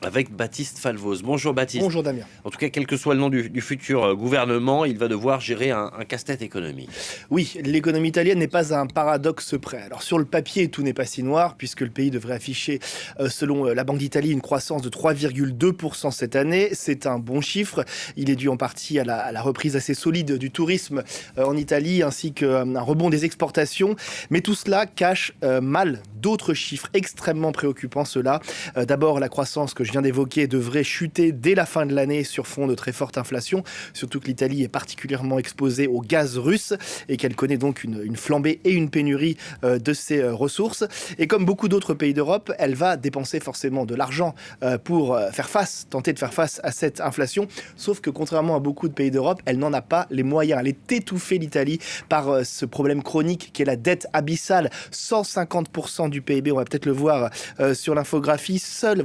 avec Baptiste Falvoz. Bonjour Baptiste. Bonjour Damien. En tout cas, quel que soit le nom du futur gouvernement, il va devoir gérer un casse-tête économique. Oui, l'économie italienne n'est pas à un paradoxe près. Alors sur le papier, tout n'est pas si noir, puisque le pays devrait afficher, selon la Banque d'Italie, une croissance de 3,2% cette année. C'est un bon chiffre. Il est dû en partie à la reprise assez solide du tourisme en Italie, ainsi qu'un rebond des exportations. Mais tout cela cache mal d'autres chiffres extrêmement préoccupants, ceux-là. D'abord, la croissance que je viens d'évoquer devrait chuter dès la fin de l'année sur fond de très forte inflation, surtout que l'Italie est particulièrement exposée au gaz russe et qu'elle connaît donc une flambée et une pénurie de ses ressources. Et comme beaucoup d'autres pays d'Europe, elle va dépenser forcément de l'argent pour tenter de faire face à cette inflation, sauf que contrairement à beaucoup de pays d'Europe, elle n'en a pas les moyens. Elle est étouffée, l'Italie, par ce problème chronique qui est la dette abyssale, 150% du PIB, on va peut-être le voir sur l'infographie. Seule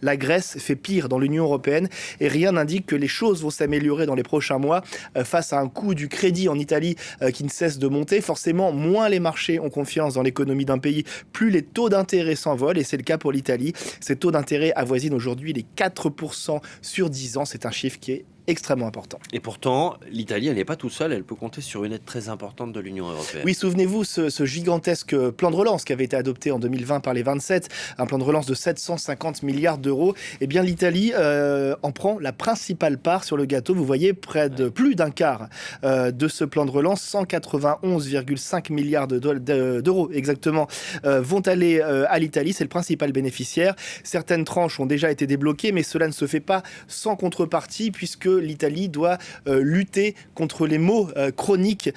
la Grèce fait pire dans l'Union européenne et rien n'indique que les choses vont s'améliorer dans les prochains mois face à un coût du crédit en Italie qui ne cesse de monter. Forcément, moins les marchés ont confiance dans l'économie d'un pays, plus les taux d'intérêt s'envolent et c'est le cas pour l'Italie. Ces taux d'intérêt avoisinent aujourd'hui les 4% sur 10 ans. C'est un chiffre qui est extrêmement important. Et pourtant, l'Italie, elle n'est pas toute seule, elle peut compter sur une aide très importante de l'Union européenne. Oui, souvenez-vous, ce gigantesque plan de relance qui avait été adopté en 2020 par les 27, un plan de relance de 750 milliards d'euros. Eh bien, l'Italie en prend la principale part sur le gâteau. Vous voyez, près de plus d'un quart de ce plan de relance, 191,5 milliards d'euros exactement, vont aller à l'Italie. C'est le principal bénéficiaire. Certaines tranches ont déjà été débloquées, mais cela ne se fait pas sans contrepartie, puisque l'Italie doit lutter contre les maux chroniques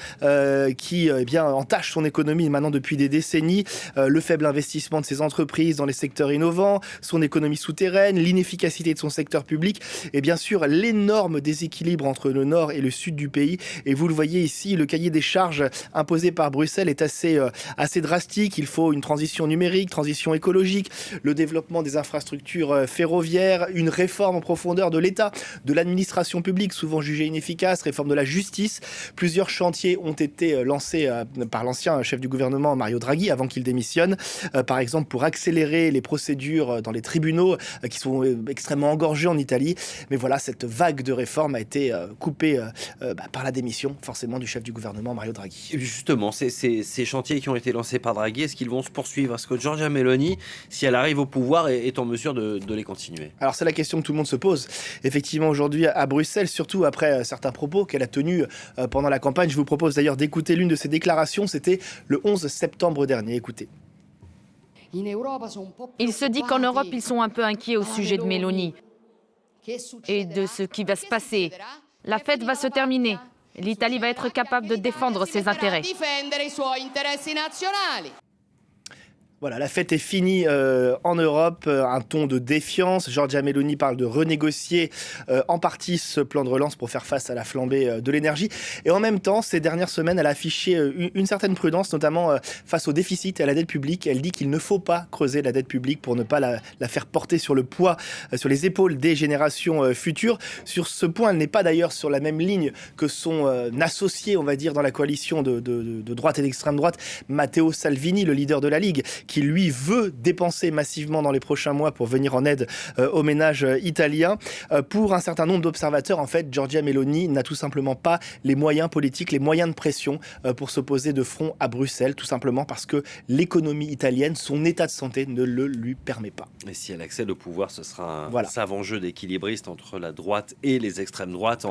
qui entachent son économie maintenant depuis des décennies, le faible investissement de ses entreprises dans les secteurs innovants, son économie souterraine, l'inefficacité de son secteur public et bien sûr l'énorme déséquilibre entre le nord et le sud du pays. Et vous le voyez ici, le cahier des charges imposé par Bruxelles est assez drastique. Il faut une transition numérique, transition écologique, le développement des infrastructures ferroviaires, une réforme en profondeur de l'État, de l'administration publique souvent jugée inefficace, réforme de la justice. Plusieurs chantiers ont été lancés par l'ancien chef du gouvernement Mario Draghi avant qu'il démissionne. Par exemple, pour accélérer les procédures dans les tribunaux qui sont extrêmement engorgés en Italie. Mais voilà, cette vague de réformes a été coupée par la démission forcément du chef du gouvernement Mario Draghi. Justement, ces chantiers qui ont été lancés par Draghi, est-ce qu'ils vont se poursuivre? Est-ce que Giorgia Meloni, si elle arrive au pouvoir, est en mesure de les continuer? Alors c'est la question que tout le monde se pose. Effectivement, aujourd'hui à Bruxelles, surtout après certains propos qu'elle a tenus pendant la campagne. Je vous propose d'ailleurs d'écouter l'une de ses déclarations. C'était le 11 septembre dernier. Écoutez. Il se dit qu'en Europe, ils sont un peu inquiets au sujet de Meloni et de ce qui va se passer. La fête va se terminer. L'Italie va être capable de défendre ses intérêts. Voilà, la fête est finie en Europe, un ton de défiance. Giorgia Meloni parle de renégocier en partie ce plan de relance pour faire face à la flambée de l'énergie. Et en même temps, ces dernières semaines, elle a affiché une certaine prudence, notamment face au déficit et à la dette publique. Elle dit qu'il ne faut pas creuser la dette publique pour ne pas la faire porter sur le poids, sur les épaules des générations futures. Sur ce point, elle n'est pas d'ailleurs sur la même ligne que son associé, on va dire, dans la coalition de droite et d'extrême droite, Matteo Salvini, le leader de la Ligue, qui lui veut dépenser massivement dans les prochains mois pour venir en aide aux ménages italiens. Pour un certain nombre d'observateurs, en fait, Giorgia Meloni n'a tout simplement pas les moyens politiques, les moyens de pression pour s'opposer de front à Bruxelles, tout simplement parce que l'économie italienne, son état de santé ne le lui permet pas. Et si elle accède au pouvoir, ce sera un savant jeu d'équilibriste entre la droite et les extrêmes droites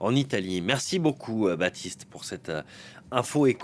en Italie. Merci beaucoup, Baptiste, pour cette info éco.